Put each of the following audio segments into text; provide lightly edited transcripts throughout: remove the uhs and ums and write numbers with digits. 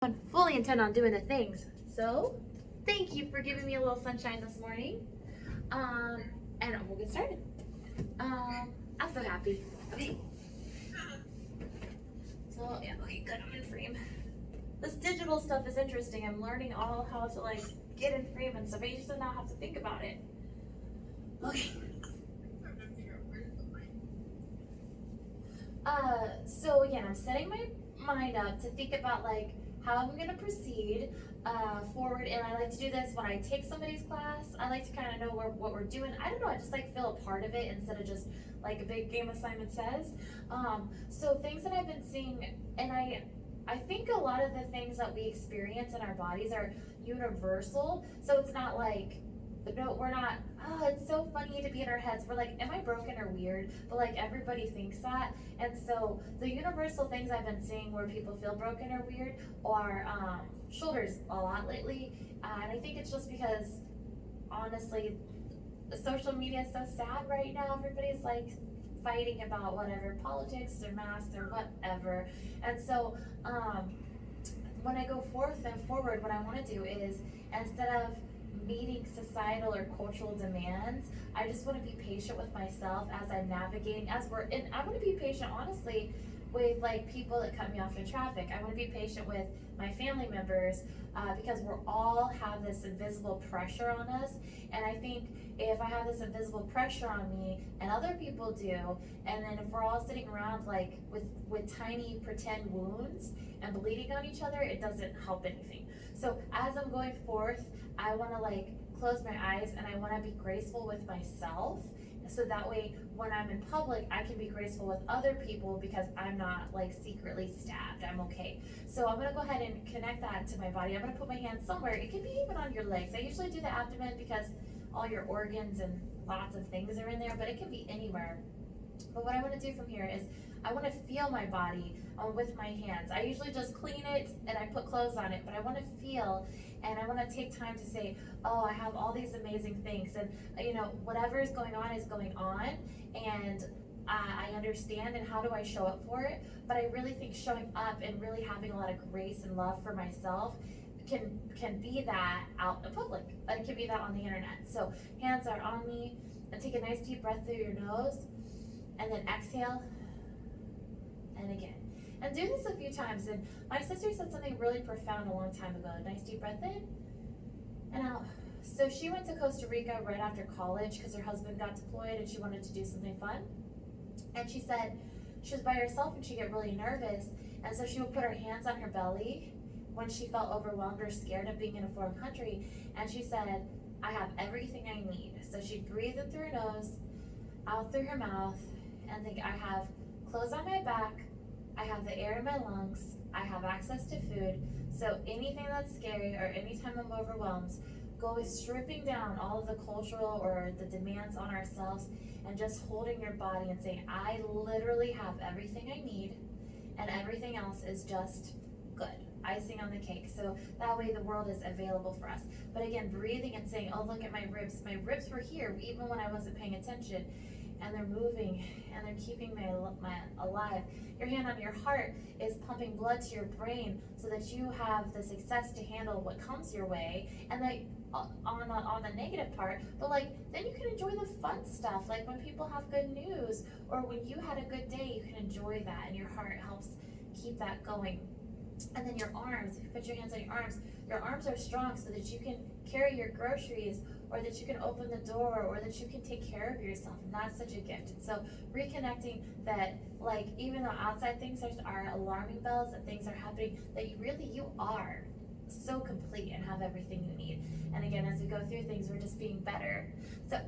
I fully intend on doing the things. So thank you for giving me a little sunshine this morning. And we'll get started. I'm so happy. Okay. So yeah, okay, good. I'm in frame. This digital stuff is interesting. I'm learning all how to like get in frame and stuff. I used to not have to think about it. Okay. So again, I'm setting my mind up to think about like how I'm gonna proceed forward, and I like to do this when I take somebody's class. I like to kind of know what we're doing. I don't know, I just like feel a part of it instead of just like a big game assignment says. So things that I've been seeing, and I think a lot of the things that we experience in our bodies are universal. So it's not like, no, we're not, oh, it's so funny to be in our heads. We're like, am I broken or weird? But like everybody thinks that. And so the universal things I've been seeing where people feel broken or weird are shoulders a lot lately. And I think it's just because, honestly, the social media is so sad right now. Everybody's like fighting about whatever, politics or masks or whatever. And so when I go forth and forward, what I want to do is, instead of meeting societal or cultural demands, I just want to be patient with myself as I'm navigating, and I want to be patient, honestly, with like people that cut me off in traffic. I want to be patient with my family members because we're all have this invisible pressure on us. And I think if I have this invisible pressure on me and other people do, and then if we're all sitting around like with tiny pretend wounds and bleeding on each other, it doesn't help anything. So as I'm going forth, I want to like close my eyes and I want to be graceful with myself. So that way, when I'm in public, I can be graceful with other people because I'm not like secretly stabbed. I'm okay. So I'm gonna go ahead and connect that to my body. I'm gonna put my hand somewhere. It can be even on your legs. I usually do the abdomen because all your organs and lots of things are in there, but it can be anywhere. But what I want to do from here is I want to feel my body with my hands. I usually just clean it and I put clothes on it, but I want to feel, and I want to take time to say, oh, I have all these amazing things, and whatever is going on, and I understand, and how do I show up for it? But I really think showing up and really having a lot of grace and love for myself can be that out in public. It can be that on the internet. So hands are on me, and take a nice deep breath through your nose, and then exhale, and again. And do this a few times. And my sister said something really profound a long time ago. Nice deep breath in and out. So she went to Costa Rica right after college because her husband got deployed and she wanted to do something fun. And she said she was by herself and she'd get really nervous. And so she would put her hands on her belly when she felt overwhelmed or scared of being in a foreign country. And she said, I have everything I need. So she'd breathe in through her nose, out through her mouth, and think, I have clothes on my back, I have the air in my lungs, I have access to food. So anything that's scary or anytime I'm overwhelmed, go stripping down all of the cultural or the demands on ourselves and just holding your body and saying, I literally have everything I need and everything else is just good. Icing on the cake. So that way the world is available for us. But again, breathing and saying, oh, look at my ribs. My ribs were here even when I wasn't paying attention. And they're moving and they're keeping my alive. Your hand on your heart is pumping blood to your brain so that you have the success to handle what comes your way. And like on the negative part, but like then you can enjoy the fun stuff, like when people have good news or when you had a good day, you can enjoy that, and your heart helps keep that going. And then your arms, if you put your hands on your arms are strong so that you can carry your groceries, or that you can open the door, or that you can take care of yourself. And that's such a gift. And so reconnecting that, like, even though outside things are alarming bells, that things are happening, that you are so complete and have everything you need. And again, as we go through things, we're just being better. So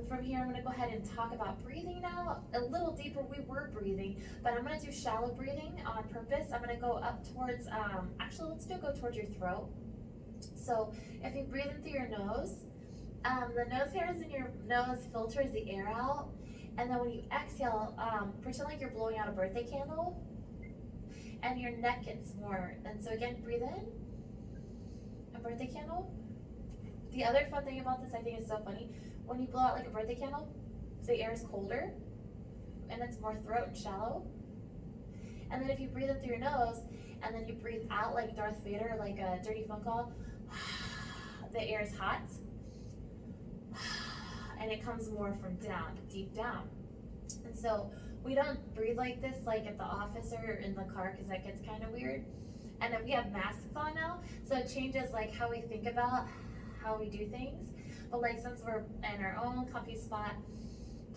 from here, I'm going to go ahead and talk about breathing now a little deeper. We were breathing, but I'm going to do shallow breathing on purpose. I'm going to go up towards, actually, let's go towards your throat. So if you breathe in through your nose, the nose hairs in your nose filters the air out. And then when you exhale, pretend like you're blowing out a birthday candle, and your neck gets more. And so again, breathe in, a birthday candle. The other fun thing about this, I think is so funny, when you blow out like a birthday candle, the air is colder and it's more throat and shallow. And then if you breathe in through your nose and then you breathe out like Darth Vader, like a dirty phone call. The air is hot, and it comes more from down, deep down. And so we don't breathe like this like at the office or in the car, because that gets kind of weird. And then we have masks on now, so it changes like how we think about how we do things. But like, since we're in our own comfy spot,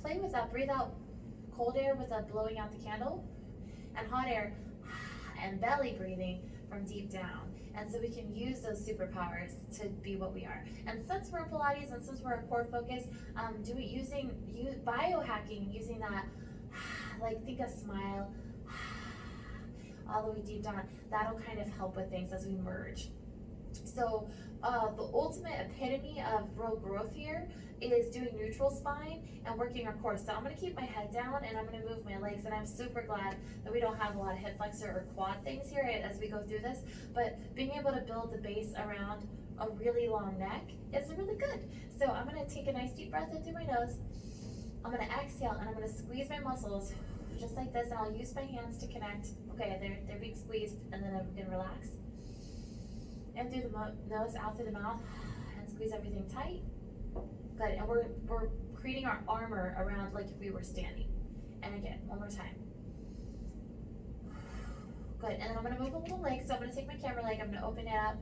play with that. Breathe out cold air without blowing out the candle, and hot air and belly breathing from deep down. And so we can use those superpowers to be what we are. And since we're in Pilates, and since we're a core focus, using biohacking, using that, like, think a smile all the way deep down, that'll kind of help with things as we merge. So the ultimate epitome of real growth here is doing neutral spine and working our core. So I'm going to keep my head down and I'm going to move my legs, and I'm super glad that we don't have a lot of hip flexor or quad things here as we go through this, but being able to build the base around a really long neck is really good. So I'm going to take a nice deep breath in through my nose. I'm going to exhale, and I'm going to squeeze my muscles just like this, and I'll use my hands to connect. Okay, they're being squeezed, and then I'm going to relax. In through the nose, out through the mouth, and squeeze everything tight. Good, and we're creating our armor around like if we were standing. And again, one more time. Good, and then I'm gonna move a little leg, so I'm gonna take my camera leg, I'm gonna open it up,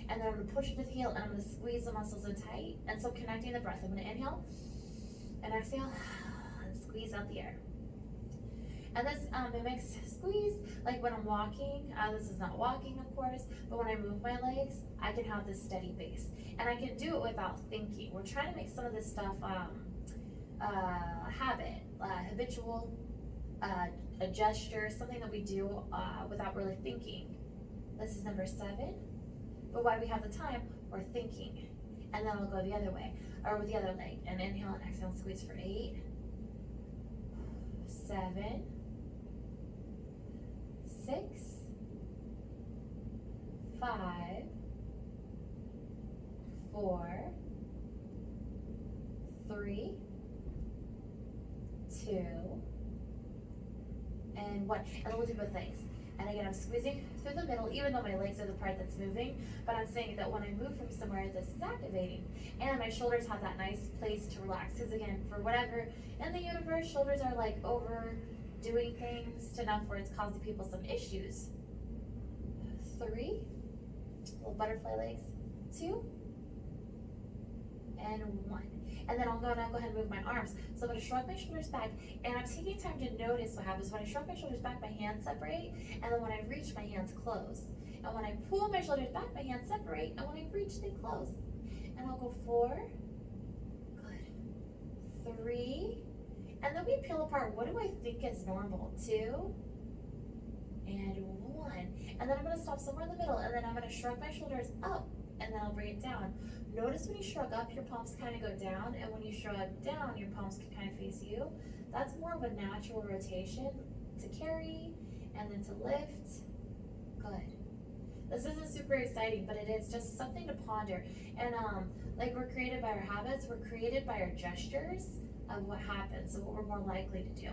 and then I'm gonna push it to the heel, and I'm gonna squeeze the muscles in tight. And so connecting the breath, I'm gonna inhale, and exhale, and squeeze out the air. And this mimics squeeze, like when I'm walking. This is not walking, of course, but when I move my legs, I can have this steady base. And I can do it without thinking. We're trying to make some of this stuff habit, habitual, a gesture, something that we do without really thinking. This is number 7. But while we have the time, we're thinking. And then I'll go the other way, or with the other leg. And inhale and exhale and squeeze for 8, 7, 6, 5, 4, 3, 2, and 1. And then we'll do both legs. And again, I'm squeezing through the middle, even though my legs are the part that's moving, but I'm saying that when I move from somewhere, this is activating. And my shoulders have that nice place to relax. Because again, for whatever in the universe, shoulders are like overdoing things to enough where it's causing people some issues. 3, little butterfly legs, 2, and 1. And then I'm going to go ahead and move my arms. So I'm going to shrug my shoulders back, and I'm taking time to notice what happens. When I shrug my shoulders back, my hands separate, and then when I reach, my hands close. And when I pull my shoulders back, my hands separate, and when I reach, they close. And I'll go 4, good, 3, and then we peel apart. What do I think is normal? 2, and 1. And then I'm going to stop somewhere in the middle, and then I'm going to shrug my shoulders up, and then I'll bring it down. Notice when you shrug up, your palms kind of go down, and when you shrug down, your palms can kind of face you. That's more of a natural rotation to carry and then to lift. Good. This isn't super exciting, but it is just something to ponder. And like, we're created by our habits, we're created by our gestures of what happens, so what we're more likely to do.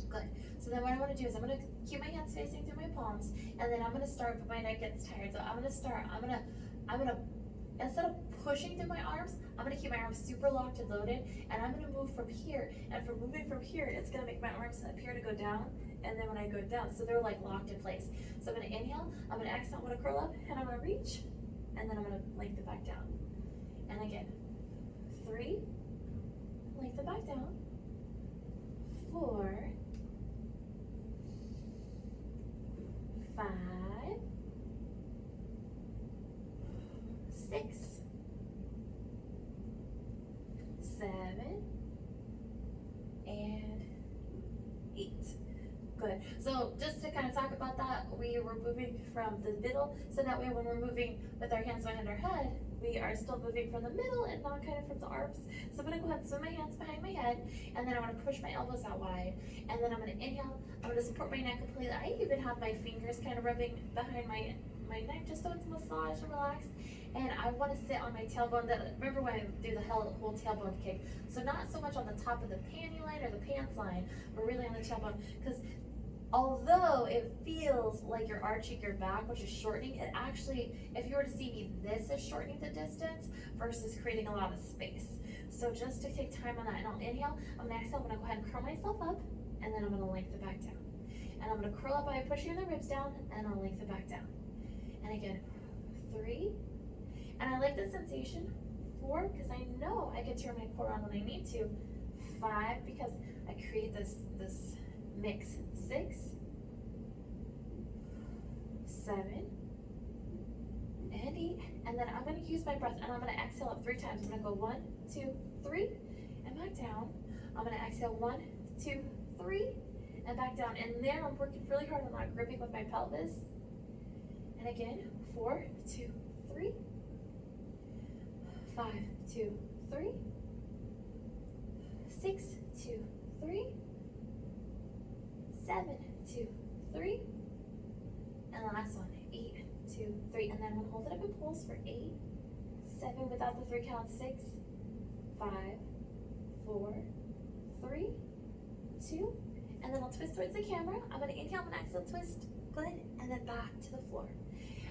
Good. So then what I want to do is I'm going to keep my hands facing through my palms, and then I'm going to start, but my neck gets tired, so I'm going to instead of pushing through my arms, I'm going to keep my arms super locked and loaded, and I'm going to move from here. And from moving from here, it's going to make my arms appear to go down, and then when I go down, so they're like locked in place. So I'm going to inhale, I'm going to exhale, I'm going to curl up, and I'm going to reach, and then I'm going to lengthen back down. And again, 3, lengthen back down, 4, 5, 6, 7, and 8. Good. So just to kind of talk about that, we were moving from the middle, so that way when we're moving with our hands behind our head, we are still moving from the middle and not kind of from the arms. So I'm going to go ahead and swing my hands behind my head, and then I'm going to push my elbows out wide, and then I'm going to inhale, I'm going to support my neck completely. I even have my fingers kind of rubbing behind my neck just so it's massaged and relaxed. And I want to sit on my tailbone. Remember when I do the whole tailbone kick? So not so much on the top of the panty line or the pants line, but really on the tailbone, because although it feels like you're arching your back, which is shortening, it actually, if you were to see me, this is shortening the distance versus creating a lot of space. So just to take time on that, and I'll inhale, I'm gonna exhale, I'm gonna go ahead and curl myself up, and then I'm gonna lengthen back down. And I'm gonna curl up by pushing the ribs down, and I'll lengthen back down. And again, 3, and I like the sensation, 4, because I know I can turn my core on when I need to, 5, because I create this mix, 6, 7, and 8, and then I'm gonna use my breath, and I'm gonna exhale up 3 times. I'm gonna go 1, 2, 3, and back down. I'm gonna exhale 1, 2, 3, and back down. And there I'm working really hard on not gripping with my pelvis. And again, 4, 2, 3, 5, 2, 3, 6, 2, 3, 7, 2, 3, and the last one, 8, 2, 3, and then I'm gonna hold it up in pulse for 8, 7 without the 3 count, 6, 5, 4, 3, 2, and then I'll twist towards the camera. I'm gonna inhale, I'm gonna exhale, twist, good, and then back to the floor.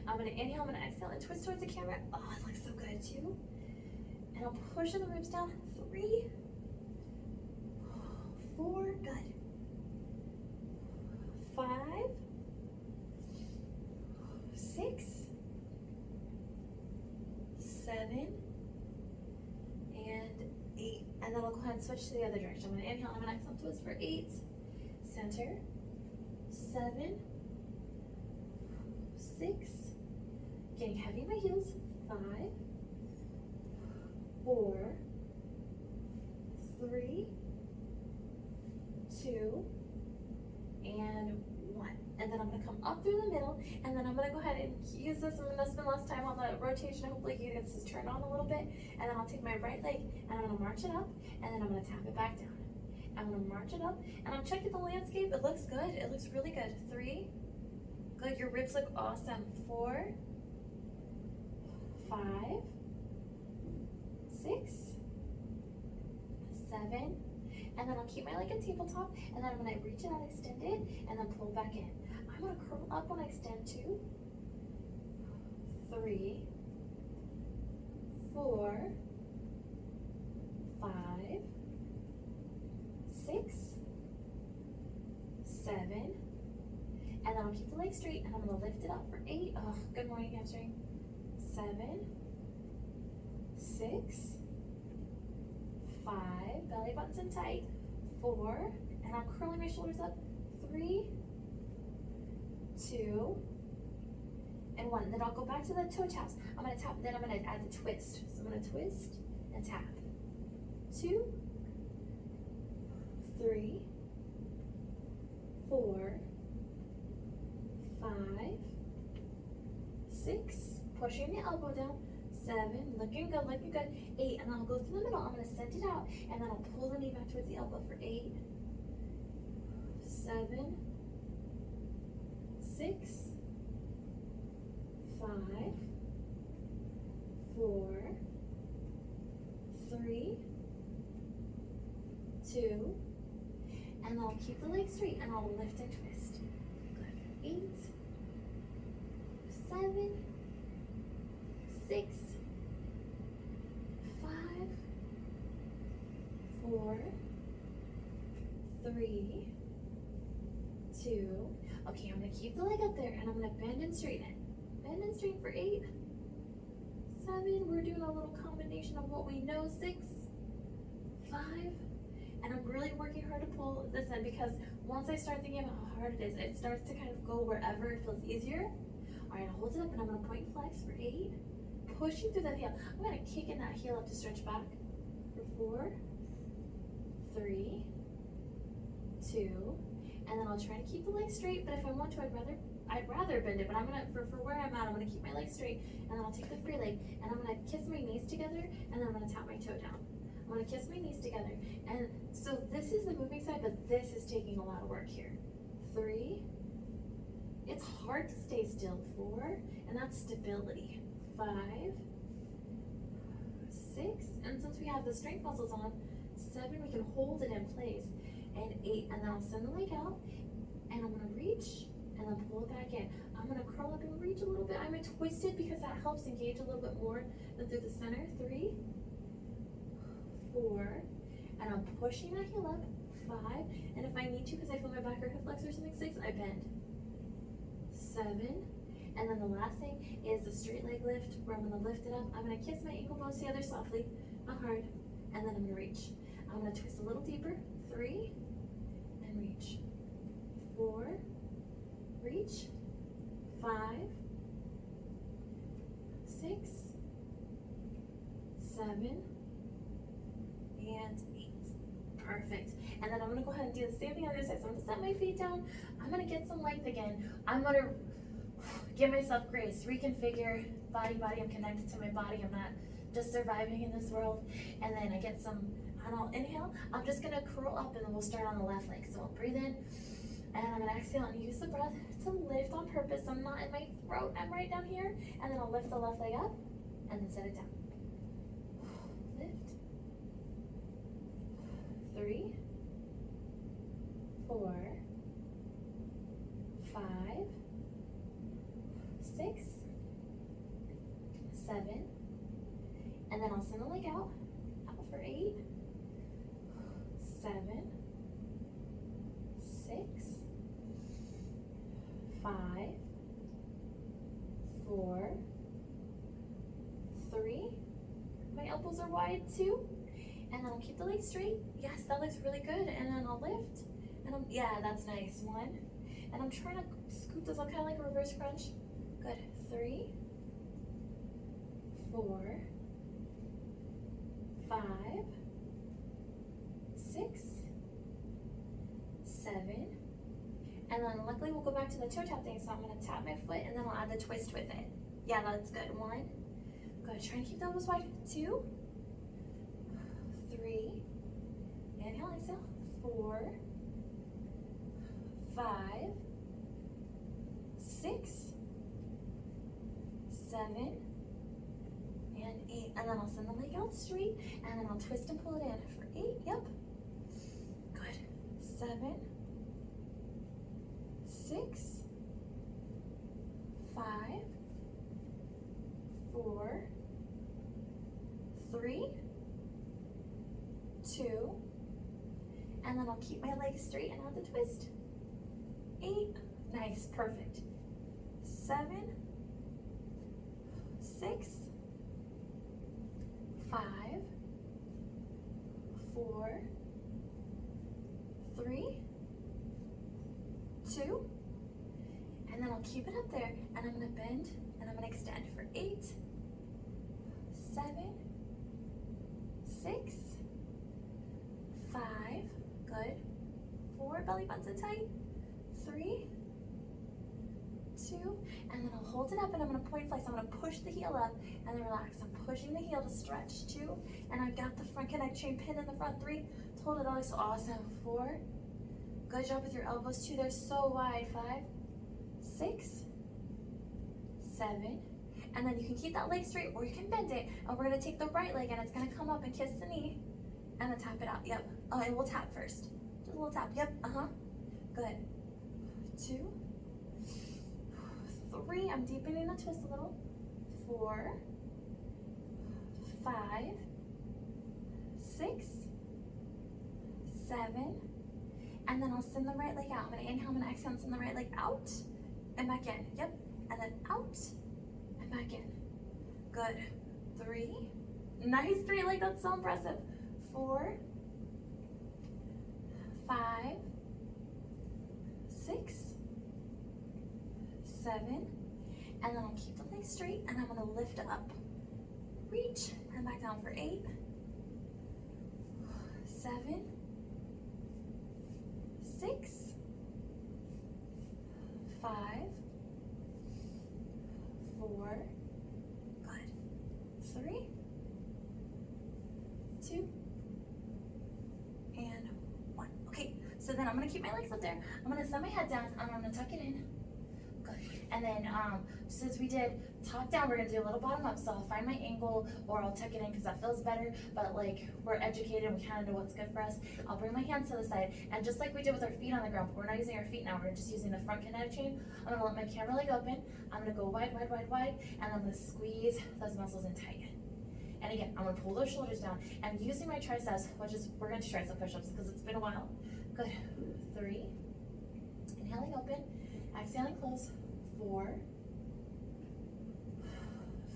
I'm gonna inhale, I'm gonna exhale, and twist towards the camera. Oh, it looks so good, 2, and I'll push the ribs down, 3, 4, good, 5, 6, 7, and 8. And then I'll go ahead and switch to the other direction. I'm gonna inhale, I'm gonna exhale, twist for 8, center, 7, 6, getting heavy in my heels, 5, 4, 3, 2, and 1. And then I'm gonna come up through the middle, and then I'm gonna go ahead and use this. I'm gonna spend less time on the rotation. Hopefully you get this turned on a little bit. And then I'll take my right leg, and I'm gonna march it up, and then I'm gonna tap it back down. I'm gonna march it up, and I'm checking the landscape. It looks good, it looks really good. 3, good, your ribs look awesome. 4, 5, 6, 7, and then I'll keep my leg at tabletop, and then I'm gonna reach it out, extend it, and then pull back in. I'm gonna curl up when I extend, 2, 3, 4, 5, 6, 7, and then I'll keep the leg straight, and I'm gonna lift it up for 8. Oh, good morning, hamstring. 7, 6, 5, belly button's in tight, 4, and I'm curling my shoulders up, 3, 2, and 1. Then I'll go back to the toe taps. I'm gonna tap, then I'm gonna add the twist. So I'm gonna twist and tap. 2, 3, 4, 5, 6, pushing the elbow down, 7, looking good, 8, and then I'll go through the middle. I'm gonna send it out, and then I'll pull the knee back towards the elbow for 8, 7, 6, 5, 4, 3, 2, and then I'll keep the leg straight, and I'll lift and twist. Good. 8, 7, 6, 5, 4, 3, 2. Okay, I'm gonna keep the leg up there, and I'm gonna bend and straighten it. Bend and straighten for 8, 7. We're doing a little combination of what we know. 6, 5, and I'm really working hard to pull this in, because once I start thinking about how hard it is, it starts to kind of go wherever it feels easier. All right, I'll hold it up, and I'm gonna point flex for 8, pushing through that heel. I'm gonna kick in that heel up to stretch back for 4, 3, 2, and then I'll try to keep the leg straight, but if I want to, I'd rather bend it, but I'm gonna, for where I'm at, I'm gonna keep my leg straight, and then I'll take the free leg, and I'm gonna kiss my knees together, and then I'm gonna tap my toe down. I'm gonna kiss my knees together. And so this is the moving side, but this is taking a lot of work here. 3, it's hard to stay still. 4, and that's stability. 5, 6, and since we have the strength muscles on, 7, we can hold it in place, and 8, and then I'll send the leg out, and I'm gonna reach, and then pull it back in. I'm gonna curl up and reach a little bit. I'm gonna twist it because that helps engage a little bit more than through the center. 3, 4, and I'm pushing that heel up. 5, and if I need to, because I feel my back or hip flexor or something, 6, I bend. 7, and then the last thing is the straight leg lift, where I'm gonna lift it up. I'm gonna kiss my ankle bones together softly, not hard, and then I'm gonna reach. I'm gonna twist a little deeper. 3, and reach. 4, reach. 5, 6, 7, and 8. Perfect. And then I'm gonna go ahead and do the same thing on the other side. So I'm gonna set my feet down. I'm gonna get some length again. I'm gonna give myself grace, reconfigure body. I'm connected to my body. I'm not just surviving in this world. And then I get some, and I'll inhale. I'm just gonna curl up, and then we'll start on the left leg. So I'll breathe in, and I'm gonna exhale and use the breath to lift on purpose. I'm not in my throat, I'm right down here. And then I'll lift the left leg up, and then set it down. Lift. 3, 4, 5, 6, 7, and then I'll send the leg out for 8, 7, 6, 5, 4, 3, my elbows are wide too, and then I'll keep the leg straight. Yes, that looks really good. And then I'll lift, and yeah, that's nice. 1, and I'm trying to scoop this up, kind of like a reverse crunch. Good. 3, 4, 5, 6, 7, and then luckily we'll go back to the toe tap thing. So I'm gonna tap my foot, and then I'll add the twist with it. Yeah, that's good. 1, good. Try and keep the elbows wide. 2, 3, inhale, exhale. 4, 5, 6, 7, and 8. And then I'll send the leg out straight, and then I'll twist and pull it in for 8. Yep. Good. 7, 6, 5, 4, 3, 2, and then I'll keep my legs straight and add the twist. 8, nice, perfect. 7, 6, 5, 4, 3, 2, and then I'll keep it up there, and I'm gonna bend, and I'm gonna extend for 8, 7, 6, 5, good. 4, belly button tight. 3, 2, and then I'll hold it up, and I'm gonna point flex. I'm gonna push the heel up and then relax. I'm pushing the heel to stretch. 2, and I've got the front connect chain pin in the front. 3, hold it all. So awesome. 4, good job with your elbows too. They're so wide. 5, 6, 7, and then you can keep that leg straight or you can bend it. And we're gonna take the right leg, and it's gonna come up and kiss the knee, and then tap it out. Yep. Oh, and we'll tap first. Just a little tap. Yep. Good. 2, 3. I'm deepening the twist a little. 4, 5, 6, 7, and then I'll send the right leg out. I'm gonna inhale, I'm gonna exhale, and send the right leg out and back in. Yep. And then out and back in. Good. 3. Nice 3 leg. That's so impressive. 4, 5, 6, 7, and then I'll keep the leg straight, and I'm gonna lift up, reach, and back down for 8, 7, 6, 5, 4, good, 3, 2, and 1. Okay, so then I'm gonna keep my legs up there. I'm gonna set my head down, and I'm gonna tuck it in. Good. And then since we did top down, we're gonna do a little bottom up. So I'll find my angle or I'll tuck it in because that feels better, but like we're educated, we kind of know what's good for us. I'll bring my hands to the side, and just like we did with our feet on the ground, but we're not using our feet now, we're just using the front kinetic chain. I'm gonna let my camera leg open, I'm gonna go wide, wide, wide, wide, and I'm gonna squeeze those muscles in tight. And again, I'm gonna pull those shoulders down, and using my triceps, which is, we're gonna do tricep push-ups because it's been a while. Good, 3, inhaling open, exhaling close, 4,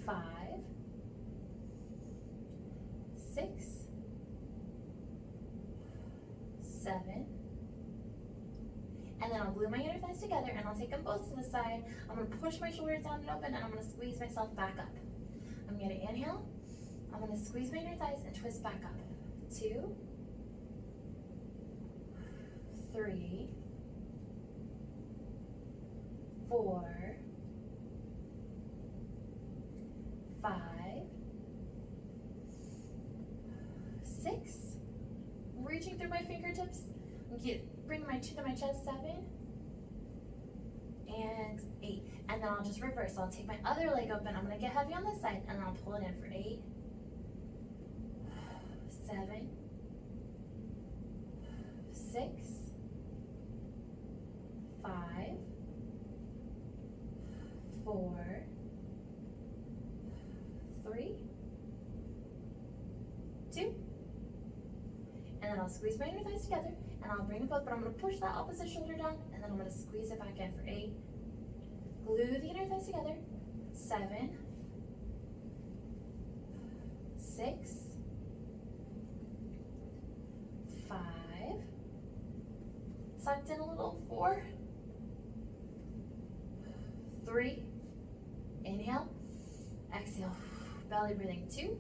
5, 6, 7, and then I'll glue my inner thighs together and I'll take them both to the side. I'm gonna push my shoulders down and open, and I'm gonna squeeze myself back up. I'm gonna inhale, I'm gonna squeeze my inner thighs and twist back up. 2, 3, 4, 5, 6, reaching through my fingertips, bring my chin to my chest, 7, and 8. And then I'll just reverse. I'll take my other leg open, I'm gonna get heavy on this side, and then I'll pull it in for 8, 7, 6, 5, 4, 3, 2, and then I'll squeeze my inner thighs together, and I'll bring them both, but I'm going to push that opposite shoulder down, and then I'm going to squeeze it back in for 8, glue the inner thighs together, 7, 6, 5, sucked in a little, 4, 3, inhale, exhale, belly breathing, 2,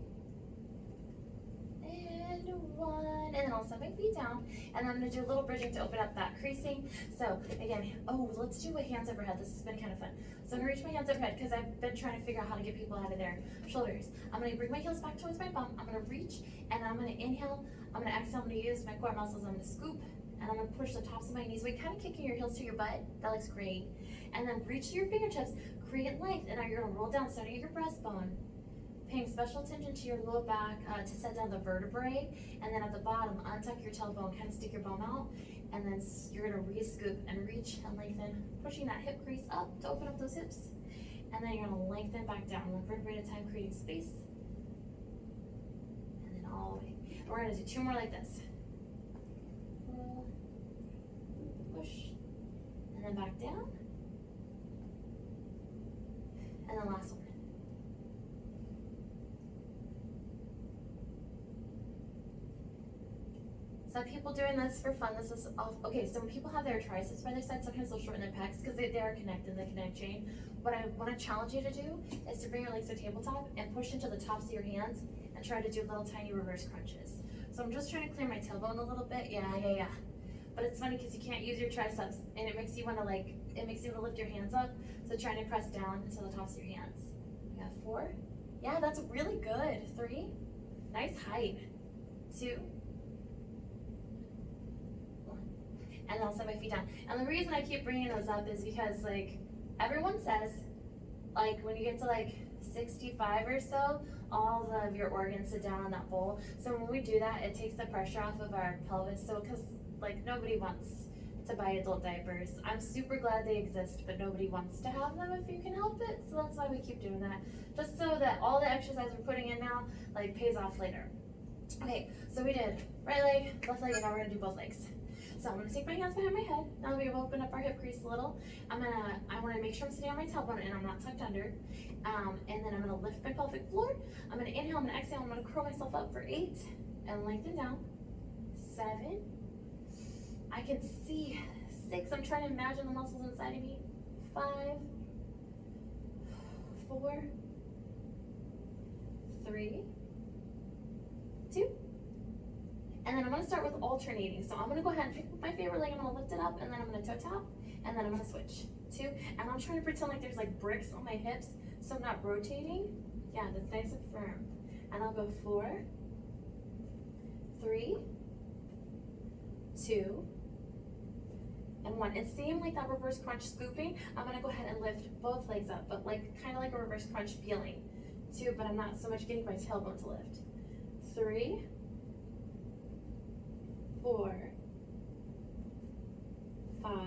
and 1, and then I'll set my feet down, and I'm gonna do a little bridging to open up that creasing. So again, let's do a hands overhead. This has been kind of fun. So I'm gonna reach my hands overhead because I've been trying to figure out how to get people out of their shoulders. I'm gonna bring my heels back towards my bum. I'm gonna reach, and I'm gonna inhale. I'm gonna exhale. I'm gonna use my core muscles. I'm gonna scoop, and I'm gonna push the tops of my knees. Wait, kind of kicking your heels to your butt. That looks great. And then reach to your fingertips, create length, and now you're gonna roll down, starting at your breastbone. Paying special attention to your low back to set down the vertebrae, and then at the bottom, untuck your tailbone, kind of stick your bum out, and then you're gonna re-scoop and reach and lengthen, pushing that hip crease up to open up those hips, and then you're gonna lengthen back down, one vertebrae at a time, creating space, and then all the way. And we're gonna do 2 more like this. Pull, push, and then back down, and then last one. Some people doing this for fun, this is off. Okay, so when people have their triceps by their side, sometimes they'll shorten their pecs because they are connected in the kinetic chain. What I want to challenge you to do is to bring your legs to tabletop and push into the tops of your hands and try to do little tiny reverse crunches. So I'm just trying to clear my tailbone a little bit, yeah. But it's funny because you can't use your triceps, and it makes you want to lift your hands up. So trying to press down into the tops of your hands. We got 4, yeah, that's really good. 3, nice height. 2, and then I'll set my feet down. And the reason I keep bringing those up is because like everyone says, like when you get to like 65 or so, all of your organs sit down on that bowl. So when we do that, it takes the pressure off of our pelvis. So because like nobody wants to buy adult diapers. I'm super glad they exist, but nobody wants to have them if you can help it. So that's why we keep doing that. Just so that all the exercise we're putting in now like pays off later. Okay, so we did right leg, left leg, and now we're gonna do both legs. So I'm gonna take my hands behind my head. Now we've opened up our hip crease a little. I wanna make sure I'm sitting on my tailbone and I'm not tucked under. And then I'm gonna lift my pelvic floor. I'm gonna inhale, I'm gonna exhale, I'm gonna curl myself up for 8 and lengthen down. 7. I can see 6. I'm trying to imagine the muscles inside of me. 5, 4, 3, 2. And then I'm gonna start with alternating. So I'm gonna go ahead and pick up my favorite leg, I'm gonna lift it up, and then I'm gonna toe tap, and then I'm gonna switch. 2, and I'm trying to pretend like there's like bricks on my hips, so I'm not rotating. Yeah, that's nice and firm. And I'll go 4, 3, 2, and 1. And same like that reverse crunch scooping, I'm gonna go ahead and lift both legs up, but like kind of like a reverse crunch feeling. 2, but I'm not so much getting my tailbone to lift. 3, 4, 5,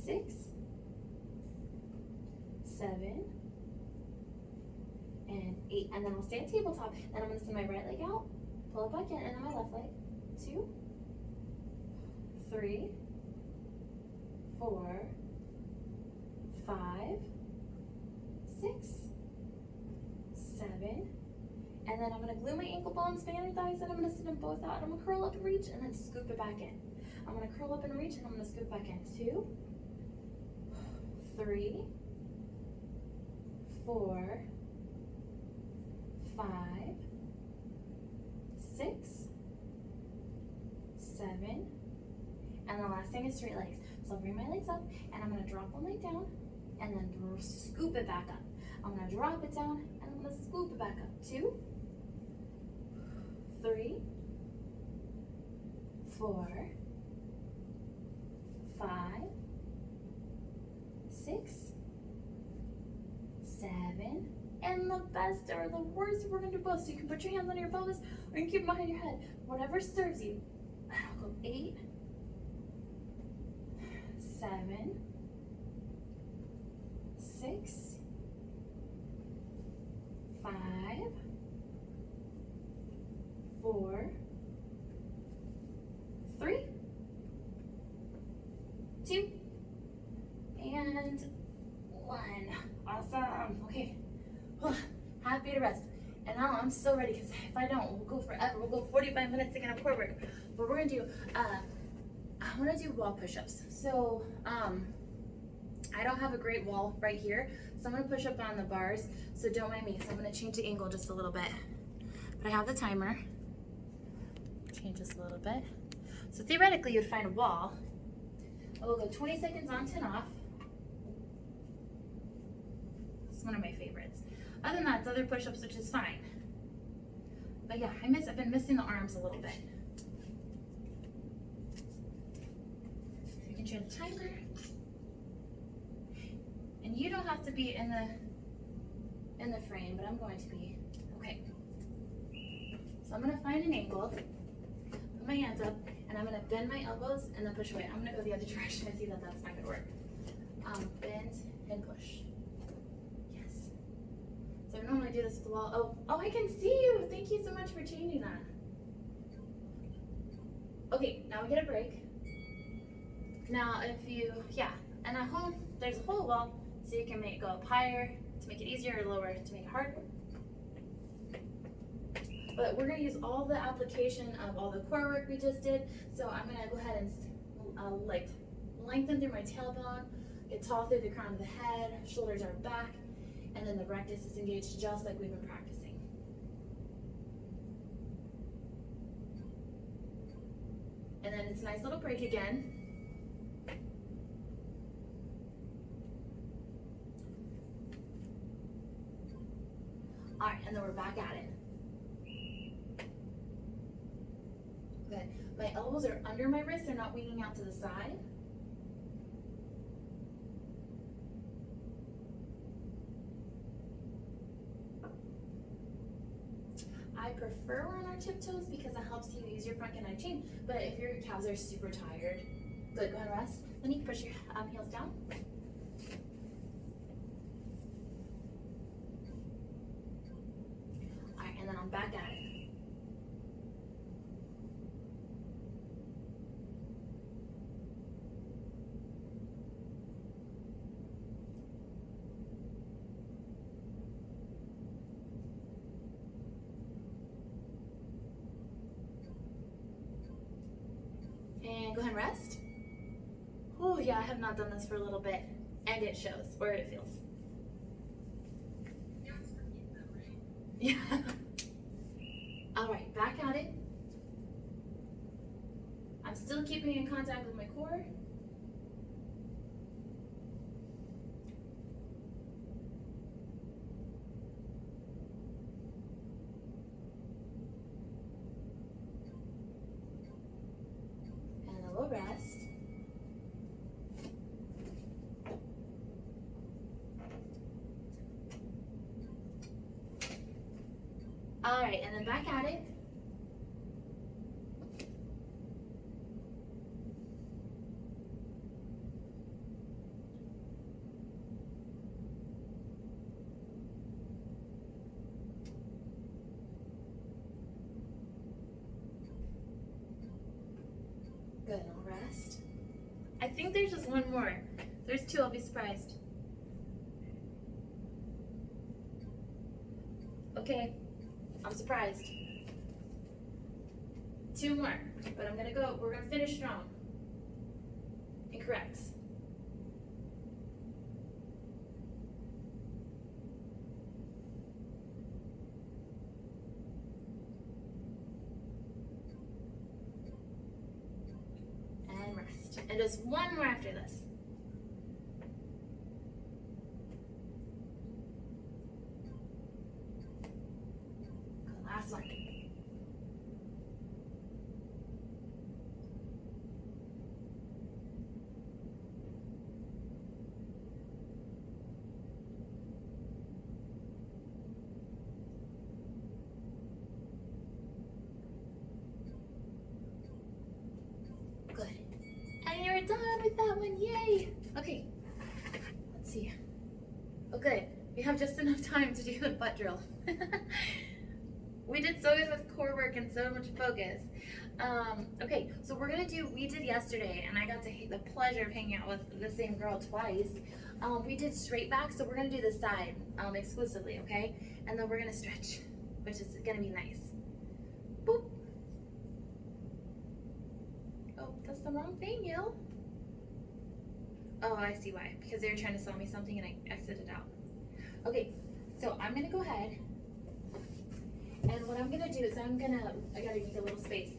6, 7, and 8. And then I'll stay at tabletop. Then I'm gonna send my right leg out, pull it back in, and then my left leg. 2, 3, 4, 5, 6, 7, and then I'm gonna glue my ankle bones, span your thighs, and I'm gonna send them both out. And I'm gonna curl up and reach, and then scoop it back in. I'm gonna curl up and reach, and I'm gonna scoop back in. 2, 3, 4, 5, 6, 7, and the last thing is straight legs. So I'll bring my legs up, and I'm gonna drop one leg down, and then scoop it back up. I'm gonna drop it down, and I'm gonna scoop it back up. 2, 3, 4, 5, 6, 7, and the best or the worst, we're gonna do both. So you can put your hands on your pelvis, or you can keep them behind your head, whatever serves you. I'll go 8, 7, 6, 5, 4, 3, 2, and 1. Awesome. Okay. Happy to rest. And now I'm so ready, because if I don't, we'll go forever. We'll go 45 minutes again of core work. But we're gonna do, I wanna do wall push-ups. So, I don't have a great wall right here, so I'm gonna push up on the bars, so don't mind me. So I'm gonna change the angle just a little bit. But I have the timer. Change this a little bit. So theoretically, you'd find a wall. We'll go 20 seconds on, 10 off. It's one of my favorites. Other than that, it's other push-ups, which is fine. But yeah, I've been missing the arms a little bit. So you can change the timer. And you don't have to be in the frame, but I'm going to be. Okay. So I'm gonna find an angle, put my hands up, and I'm gonna bend my elbows and then push away. I'm gonna go the other direction. I see that that's not gonna work. Bend and push. Yes. So I normally do this with the wall. Oh, I can see you. Thank you so much for changing that. Okay, now we get a break. Now if you, and at home, there's a whole wall, so you can go up higher to make it easier, or lower to make it harder. But we're gonna use all the application of all the core work we just did. So I'm gonna go ahead and like lengthen through my tailbone, get tall through the crown of the head, shoulders are back, and then the rectus is engaged just like we've been practicing. And then it's a nice little break again. All right, and then we're back at it. Good. My elbows are under my wrists, they're not leaning out to the side. I prefer we're on our tiptoes because it helps you use your front canine chain, but if your calves are super tired, good, go ahead and rest. Then you can push your heels down. All right, and then I'm back at it. And go ahead and rest. Oh yeah, I have not done this for a little bit, and it shows, or it feels. Yeah. All right, back at it. I'm still keeping in contact with my core. And a little rest. All right, and then back at it. Good, and I'll rest. I think there's just one more. There's two, I'll be surprised. Okay, I'm surprised. Two more, but we're gonna finish strong. Incorrect. And rest. And just one more after this. Good, last one. Good. And you're done with that one, yay! Okay, let's see. Oh good, we have just enough time to do the butt drill. We did so good with core work and so much focus. Okay, so we did yesterday, and I got to the pleasure of hanging out with the same girl twice. We did straight back, so we're gonna do the side exclusively, okay? And then we're gonna stretch, which is gonna be nice. Boop. Oh, that's the wrong thing, Gil. Oh, I see why. Because they were trying to sell me something and I exited out. Okay, so I'm gonna go ahead. And what I'm gonna do is I gotta make a little space.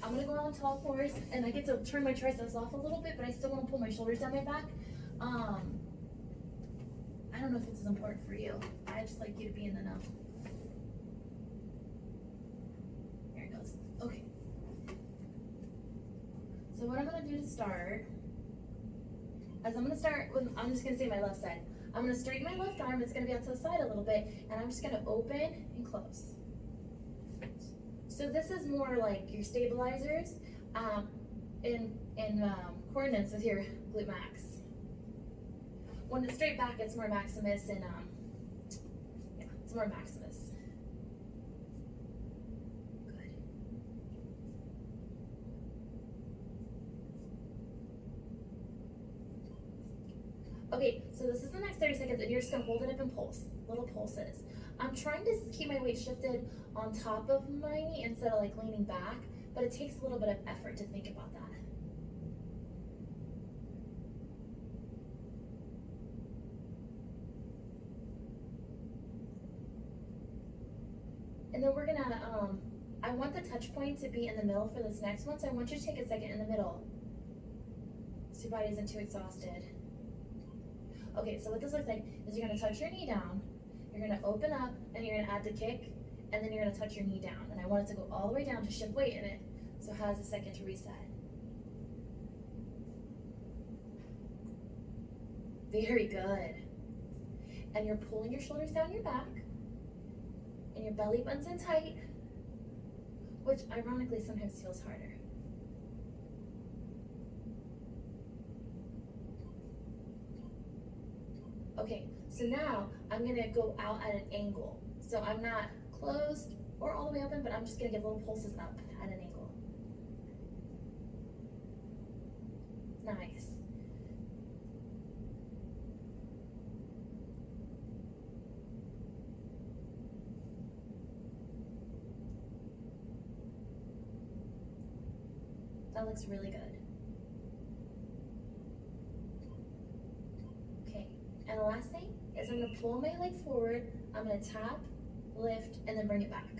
I'm gonna go on tall fours, and I get to turn my triceps off a little bit, but I still wanna pull my shoulders down my back. I don't know if this is important for you. I just like you to be in the know. There it goes. Okay. So what I'm gonna do to start is I'm just gonna say my left side. I'm gonna straighten my left arm, it's gonna be out to the side a little bit, and I'm just gonna open and close. So this is more like your stabilizers in coordinates with your glute max. When it's straight back, it's more maximus, and yeah, it's more maximus. Good. Okay, so this is the next 30 seconds, and you're just gonna hold it up and pulse, little pulses. I'm trying to keep my weight shifted on top of my knee instead of like leaning back, but it takes a little bit of effort to think about that. And then we're gonna, I want the touch point to be in the middle for this next one, so I want you to take a second in the middle so your body isn't too exhausted. Okay, so what this looks like is you're gonna touch your knee down, you're gonna open up, and you're gonna add the kick, and then you're gonna touch your knee down. And I want it to go all the way down to shift weight in it, so it has a second to reset. Very good. And you're pulling your shoulders down your back, and your belly button's in tight, which ironically sometimes feels harder. Okay, so now I'm gonna go out at an angle. So I'm not closed or all the way open, but I'm just gonna give little pulses up at an angle. Nice. That looks really good. Okay, and the last thing is I'm gonna pull my leg forward, I'm gonna tap, lift, and then bring it back. I'm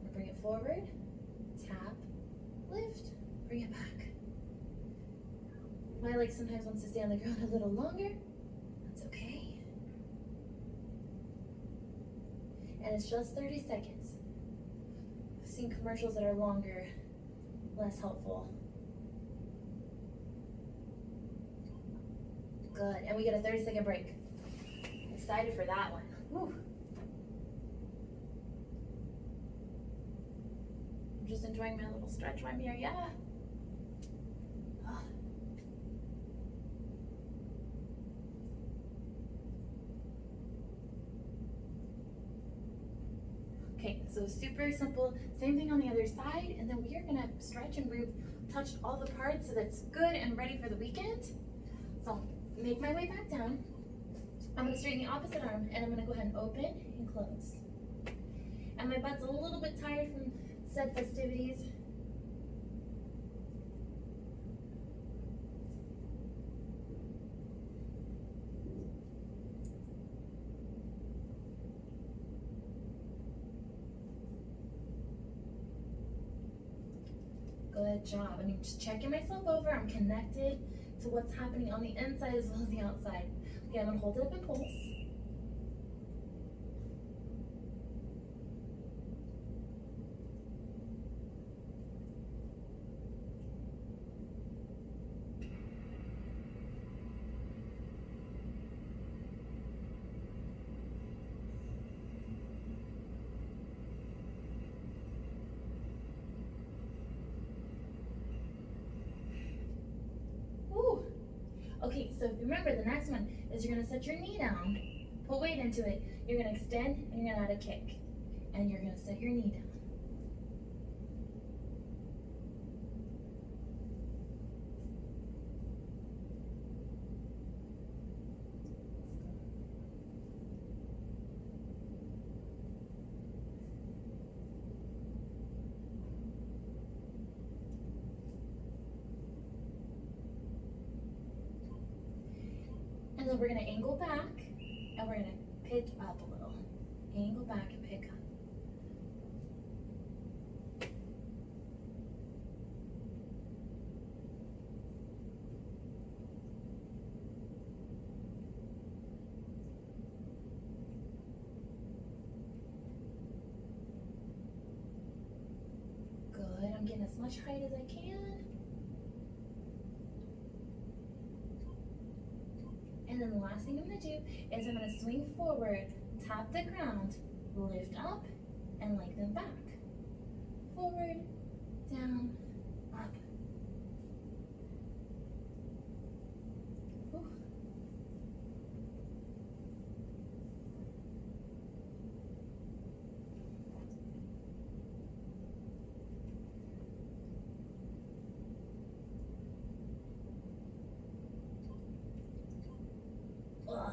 gonna bring it forward, tap, lift, bring it back. My leg sometimes wants to stay on the ground a little longer, that's okay. And it's just 30 seconds. I've seen commercials that are longer, less helpful. Good, and we get a 30-second break. Excited for that one. Woo. just enjoying my little stretch while I'm here. Yeah. Okay, so super simple. Same thing on the other side, and then we are gonna stretch, and we've touched all the parts so that's good and ready for the weekend. So make my way back down. I'm gonna straighten the opposite arm, and I'm gonna go ahead and open and close. And my butt's a little bit tired from said festivities. Good job. And I'm just checking myself over. I'm connected to what's happening on the inside as well as the outside. Okay, I'm gonna hold it up and pulse. Ooh. Okay, so remember the next one is you're gonna set your knee down, put weight into it, you're gonna extend, and you're gonna add a kick. And you're gonna set your knee down. And then we're gonna angle back, and we're gonna pick up a little. Angle back and pick up. Good, I'm getting as much height as I can. And then the last thing I'm gonna do is I'm gonna swing forward, tap the ground, lift up, and lengthen back. Forward, down, up. Whew. Ugh.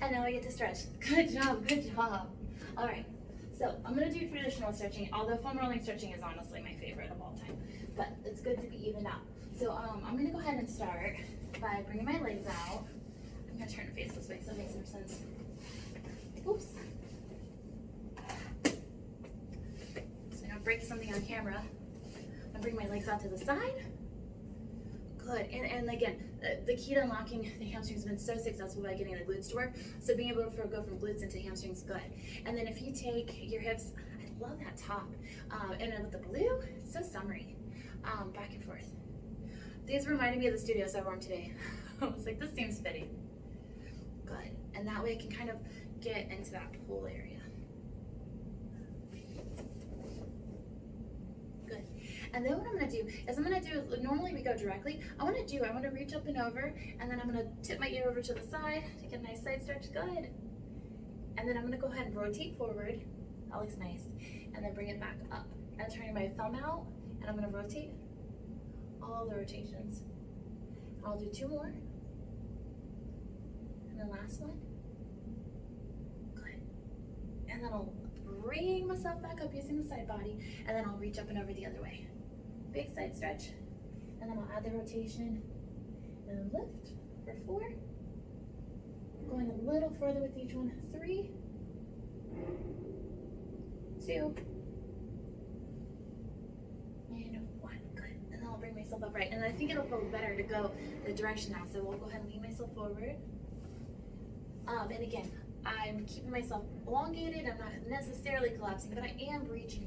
And now I get to stretch. Good job, good job. All right, so I'm gonna do traditional stretching, although foam rolling stretching is honestly my favorite of all time, but it's good to be evened out. So I'm gonna go ahead and start by bringing my legs out. I'm gonna turn and face this way so it makes more sense. Oops. So I don't break something on camera. I'm gonna bring my legs out to the side. Good, and again, the key to unlocking the hamstrings has been so successful by getting the glutes to work. So being able to go from glutes into hamstrings, good. And then if you take your hips, I love that top. And then with the blue, it's so summery, back and forth. These reminded me of the studios I wore today. I was like, this seems fitting. Good, and that way I can kind of get into that pull area. Good. And then what I'm gonna do is normally we go directly. I wanna reach up and over, and then I'm gonna tip my ear over to the side to get a nice side stretch, good. And then I'm gonna go ahead and rotate forward, that looks nice, and then bring it back up. And turning my thumb out, and I'm gonna rotate all the rotations. I'll do 2 more. And the last one, good. And then I'll bring myself back up using the side body, and then I'll reach up and over the other way. Big side stretch, and then I'll add the rotation, and then lift for 4. Going a little further with each one. 3, 2, and 1, good. And then I'll bring myself upright, and I think it'll feel better to go the direction now, so we'll go ahead and lean myself forward. And again, I'm keeping myself elongated. I'm not necessarily collapsing, but I am reaching.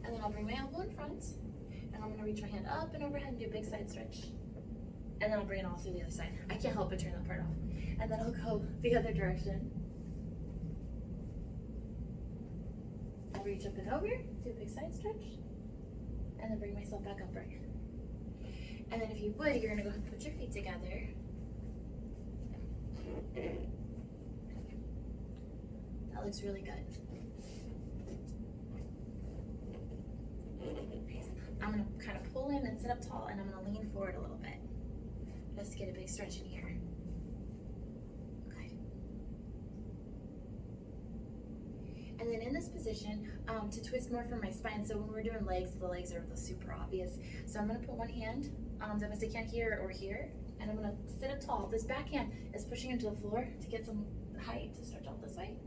And then I'll bring my elbow in front, and I'm gonna reach my hand up and overhead and do a big side stretch. And then I'll bring it all through the other side. I can't help but turn that part off. And then I'll go the other direction. reach up and over, do a big side stretch, and then bring myself back upright. And then if you would, you're gonna go ahead and put your feet together. That looks really good. Nice. I'm gonna kind of pull in and sit up tall, and I'm gonna lean forward a little bit. Just to get a big stretch in here. Okay. And then in this position, to twist more from my spine, so when we're doing legs, the legs are super obvious. So I'm gonna put one hand the best I can here or here, and I'm gonna sit up tall. This back hand is pushing into the floor to get some height to stretch out this way.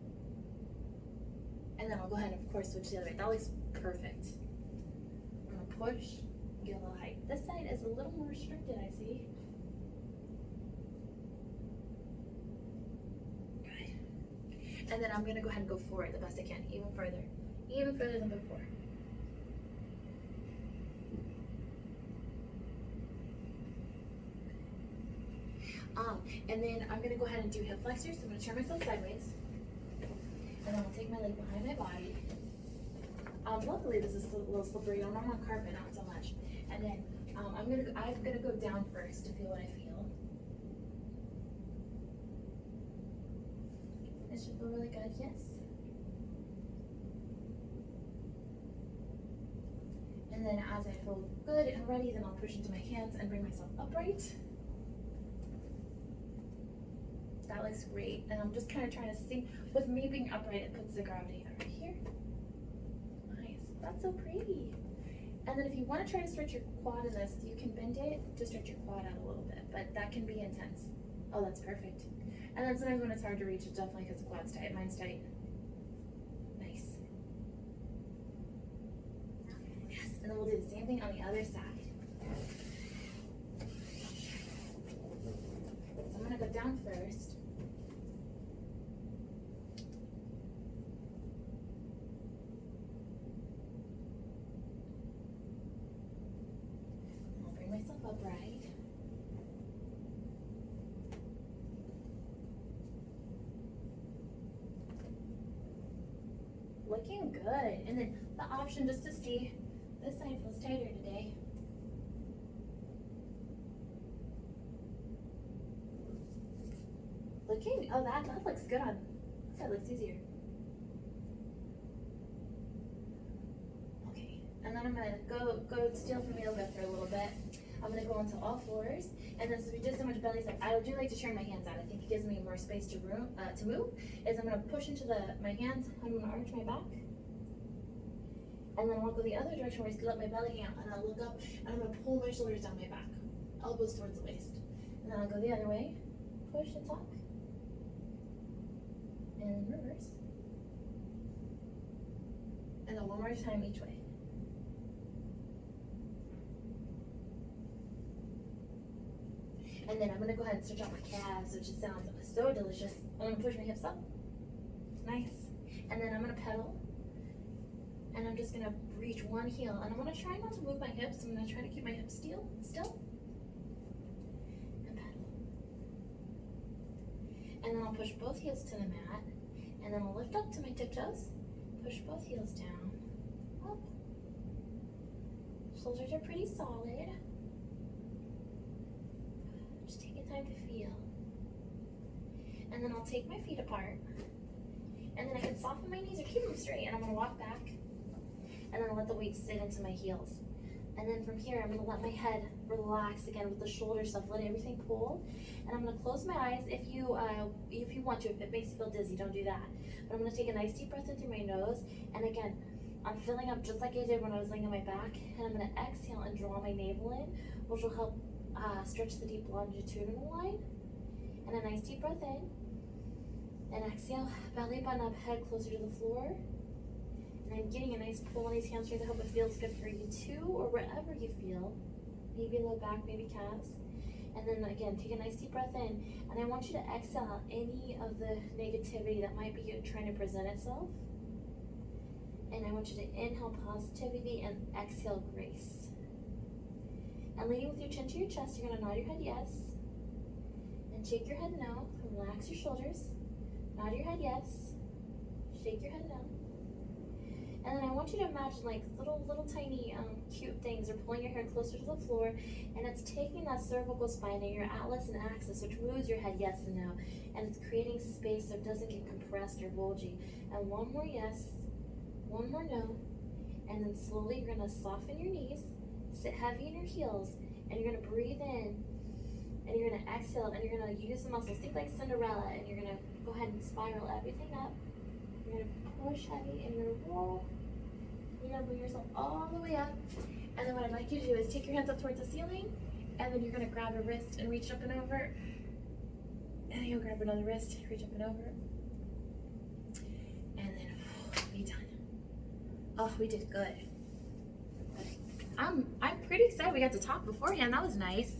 And then I'll go ahead and of course switch the other way. That looks perfect. I'm gonna push, get a little height. This side is a little more restricted, I see. Good. And then I'm gonna go ahead and go forward the best I can, even further than before. And then I'm gonna go ahead and do hip flexors. So I'm gonna turn myself sideways. And then I'll take my leg behind my body. Luckily this is a little slippery. I'm not on carpet, not so much. And then I'm gonna go down first to feel what I feel. It should feel really good, yes. And then as I feel good and ready, then I'll push into my hands and bring myself upright. That looks great. And I'm just kind of trying to see, with me being upright, it puts the gravity right here. Nice, that's so pretty. And then if you want to try to stretch your quad in this, you can bend it to stretch your quad out a little bit, but that can be intense. Oh, that's perfect. And then sometimes when it's hard to reach, it's definitely because the quad's tight. Mine's tight. Nice. Yes, and then we'll do the same thing on the other side. So I'm gonna go down first. I'll bring myself upright. Looking good. And then the option just to see, this side feels tighter today. Looking, oh that looks good on, this side looks easier. Okay, and then I'm gonna go steal from yoga for a little bit. I'm gonna go onto all fours, and then since we did so much belly stuff, I do like to turn my hands out. I think it gives me more space to move. Is I'm gonna push into my hands, I'm gonna arch my back, and then I'll go the other direction where I let my belly hang out, and I'll look up, and I'm gonna pull my shoulders down my back, elbows towards the waist, and then I'll go the other way, push and tuck, and reverse, and then one more time each way. And then I'm gonna go ahead and stretch out my calves, which just sounds so delicious. I'm gonna push my hips up. Nice. And then I'm gonna pedal. And I'm just gonna reach one heel. And I'm gonna try not to move my hips. I'm gonna try to keep my hips still. And pedal. And then I'll push both heels to the mat. And then I'll lift up to my tiptoes. Push both heels down. Up. Shoulders are pretty solid. Just take your time to feel. And then I'll take my feet apart. And then I can soften my knees or keep them straight. And I'm gonna walk back. And then let the weight sit into my heels. And then from here, I'm gonna let my head relax again with the shoulder stuff, let everything pull. And I'm gonna close my eyes if you want to. If it makes you feel dizzy, don't do that. But I'm gonna take a nice deep breath in through my nose. And again, I'm filling up just like I did when I was laying on my back. And I'm gonna exhale and draw my navel in, which will help stretch the deep longitudinal line. And a nice deep breath in. And exhale, belly button up, head closer to the floor. And I'm getting a nice pull on these hamstrings. I hope it feels good for you too, or wherever you feel. Maybe low back, maybe calves. And then again, take a nice deep breath in. And I want you to exhale out any of the negativity that might be trying to present itself. And I want you to inhale positivity and exhale grace. And leading with your chin to your chest, you're gonna nod your head yes. And shake your head no. Relax your shoulders. Nod your head yes. Shake your head no. And then I want you to imagine like little tiny cute things are pulling your hair closer to the floor, and it's taking that cervical spine and your atlas and axis, which moves your head yes and no, and it's creating space so it doesn't get compressed or bulgy. And one more yes, one more no, and then slowly you're gonna soften your knees, sit heavy in your heels, and you're gonna breathe in, and you're gonna exhale, and you're gonna use the muscles. Think like Cinderella, and you're gonna go ahead and spiral everything up. You're gonna push heavy, and you're gonna roll. You're gonna bring yourself all the way up. And then what I'd like you to do is take your hands up towards the ceiling, and then you're gonna grab a wrist and reach up and over. And then you'll grab another wrist, reach up and over. And then be done. Oh, we did good. I'm pretty excited we got to talk beforehand. That was nice.